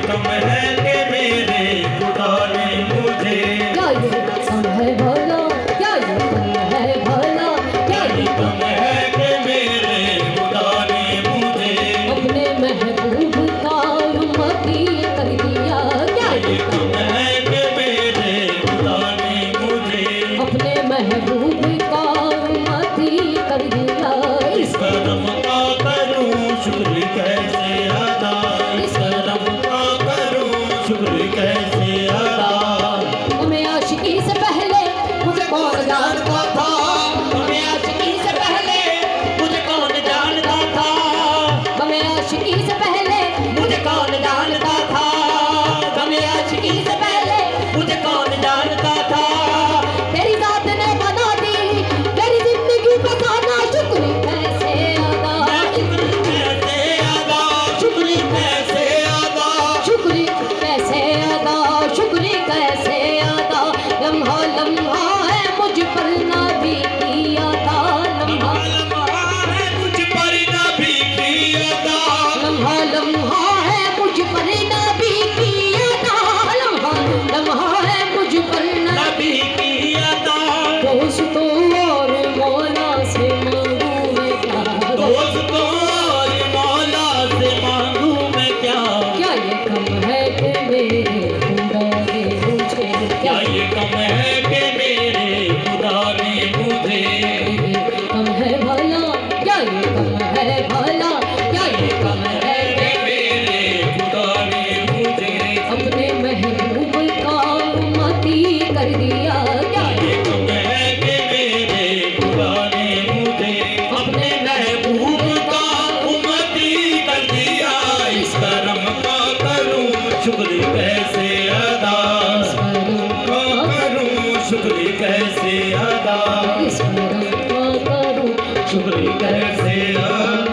कम है कि मेरे खुदा ने मुझे, क्या ये कम है भला, क्या ये कम है भला, क्या ये कम है कि मेरे खुदा ने मुझे अपने महबूब का उम्मती कर दिया। क्या ये कम है कि मेरे खुदा ने मुझे अपने महबूब का उम्मती कर दिया। इस करम का करूं शुक्र कैसे अदा, इस करम का करूं शुक्र कैसे अदा। हमें आशिकी से पहले मुझे कौन जानता था, हमें आशिकी से पहले मुझे कौन जानता था, हमें आशिकी से पहले मुझे कौन जानता था, हमें आशिकी से पहले मुझे कौन जानता था। तेरी जात ने बना दी तेरी जिंदगी बसाना, शुक्र कैसे अदा, शुक्र कैसे अदा, शुक्र कैसे अदा, शुक्र कैसे अदा, शुक्र कैसे अदा। लम्हा लम्हा है मुझ पर नबी की अदा, लम्हा लम्हा है मुझ पर नबी की अदा, लम्हा लम्हा है मुझ पर नबी की अदा, लम्हा लम्हा है मुझ पर नबी की अदा। दोस्तों और मौला से मांगू मैं क्या, दोस्तों और मौला से मांगू मैं क्या, क्या ये कम है कि मेरे खुदा ने मुझे, क्या ये कम है कि मेरे खुदा ने मुझे, ये कम है भला, क्या ये कम है भला, क्या ये कम है कि मेरे खुदा ने मुझे अपने महबूब का उम्मती कर दिया। क्या ये कम है कि मेरे खुदा ने मुझे अपने महबूब का उम्मती कर दिया। इस करम का करूं शुक्र कैसे अदा, करूं शुक्र कैसे अदा, इस पर करूं शुक्र कैसे अदा।